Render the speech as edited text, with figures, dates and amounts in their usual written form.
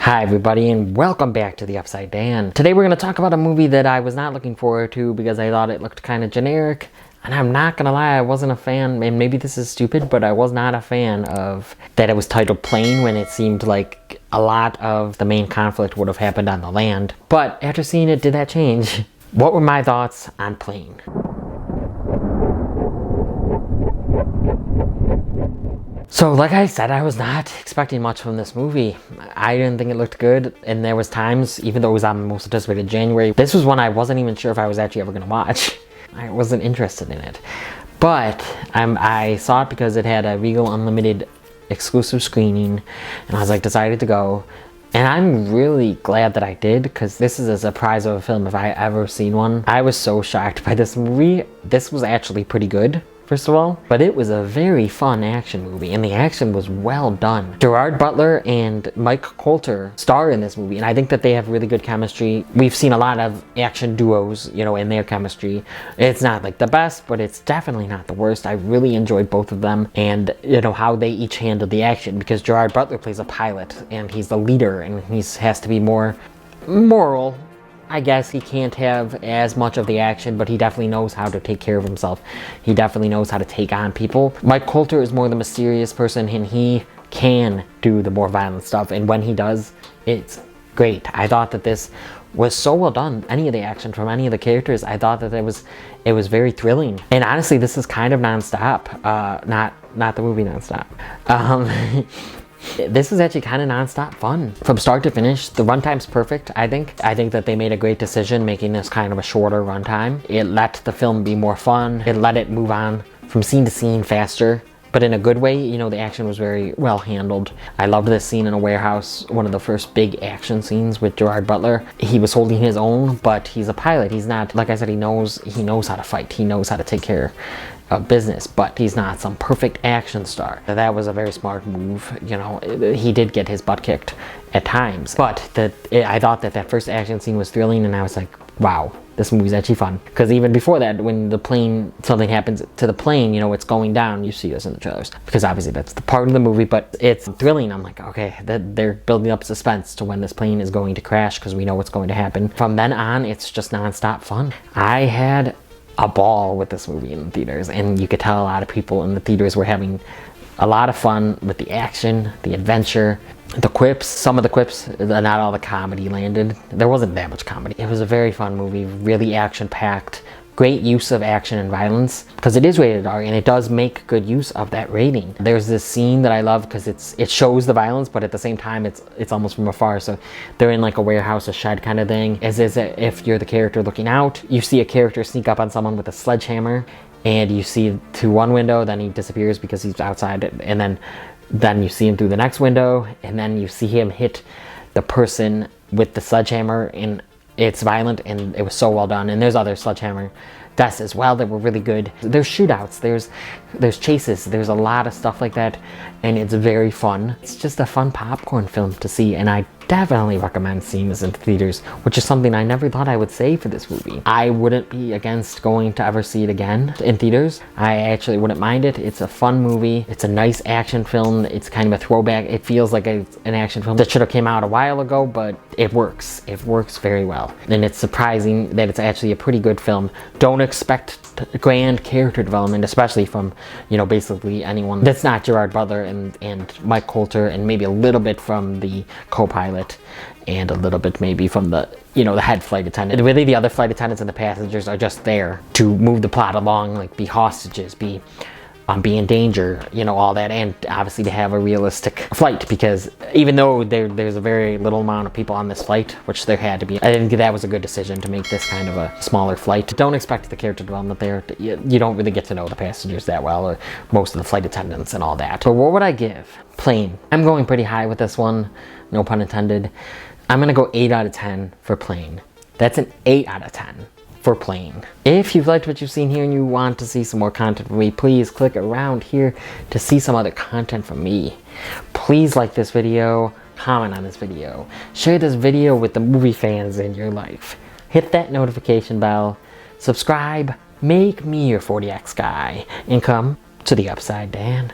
Hi everybody and welcome back to the Upside Dan. Today we're going to talk about a movie that I was not looking forward to because I thought it looked kind of generic. And I'm not going to lie, I wasn't a fan, and maybe this is stupid, but I was not a fan of that it was titled Plane when it seemed like a lot of the main conflict would have happened on the land. But after seeing it, did that change? What were my thoughts on Plane? So like I said, I was not expecting much from this movie. I didn't think it looked good, and there was times, even though it was on most anticipated January, this was one I wasn't even sure if I was actually ever going to watch. I wasn't interested in it. But I saw it because it had a Regal Unlimited exclusive screening, and I was like, decided to go. And I'm really glad that I did, because this is a surprise of a film if I ever seen one. I was so shocked by this movie. This was actually pretty good, first of all, but it was a very fun action movie, and the action was well done. Gerard Butler and Mike Colter star in this movie, and I think that they have really good chemistry. We've seen a lot of action duos, you know, in their chemistry. It's not like the best, but it's definitely not the worst. I really enjoyed both of them, and you know, how they each handled the action, because Gerard Butler plays a pilot, and he's the leader, and he has to be more moral. I guess he can't have as much of the action, but he definitely knows how to take care of himself. He definitely knows how to take on people. Mike Colter is more the mysterious person, and he can do the more violent stuff, and when he does, it's great. I thought that this was so well done. Any of the action from any of the characters, I thought that it was very thrilling. And honestly, this is kind of non-stop. Not the movie non-stop. This is actually kind of non-stop fun from start to finish. The runtime's perfect, I think. I think that they made a great decision making this kind of a shorter runtime. It let the film be more fun. It let it move on from scene to scene faster, but in a good way. You know, the action was very well handled. I loved this scene in a warehouse, one of the first big action scenes with Gerard Butler. He was holding his own, but he's a pilot. He's not, like I said, he knows how to fight. He knows how to take care of business, but he's not some perfect action star. That was a very smart move. You know, he did get his butt kicked at times, but I thought that first action scene was thrilling, and I was like, wow, this movie's actually fun. Because even before that, when the plane, something happens to the plane, you know, it's going down, you see this in the trailers, because obviously that's the part of the movie, but it's thrilling. I'm like, okay, they're building up suspense to when this plane is going to crash, because we know what's going to happen. From then on, it's just non-stop fun. I had a ball with this movie in the theaters, and you could tell a lot of people in the theaters were having a lot of fun with the action, the adventure, the quips. Some of the quips, not all the comedy landed. There wasn't that much comedy. It was a very fun movie, really action-packed, great use of action and violence, because it is rated R, and it does make good use of that rating. There's this scene that I love because it shows the violence, but at the same time it's almost from afar. So they're in like a warehouse, a shed kind of thing. As if you're the character looking out, you see a character sneak up on someone with a sledgehammer, and you see through one window, then he disappears because he's outside, and then you see him through the next window, and then you see him hit the person with the sledgehammer, and it's violent, and it was so well done. And there's other sledgehammer deaths as well that were really good. There's shootouts, there's chases, there's a lot of stuff like that, and it's very fun. It's just a fun popcorn film to see, and I definitely recommend seeing this in theaters, which is something I never thought I would say for this movie. I wouldn't be against going to ever see it again in theaters. I actually wouldn't mind it. It's a fun movie. It's a nice action film. It's kind of a throwback. It feels like an action film that should have came out a while ago, but it works. It works very well. And it's surprising that it's actually a pretty good film. Don't expect grand character development, especially from, you know, basically anyone that's not Gerard Butler and Mike Colter, and maybe a little bit from the co-pilot, and a little bit maybe from the, you know, the head flight attendant. And really the other flight attendants and the passengers are just there to move the plot along, like be hostages, be in danger, you know, all that, and obviously to have a realistic flight, because even though there's a very little amount of people on this flight, which there had to be, I think that was a good decision to make this kind of a smaller flight. Don't expect the character development there. You don't really get to know the passengers that well, or most of the flight attendants and all that. But what would I give Plane? I'm going pretty high with this one, no pun intended. I'm gonna go 8 out of 10 for Plane. That's an 8 out of 10 for Plane. If you've liked what you've seen here and you want to see some more content from me, please click around here to see some other content from me. Please like this video, comment on this video, share this video with the movie fans in your life. Hit that notification bell, subscribe, make me your 40x guy, and come to the Upside Dan.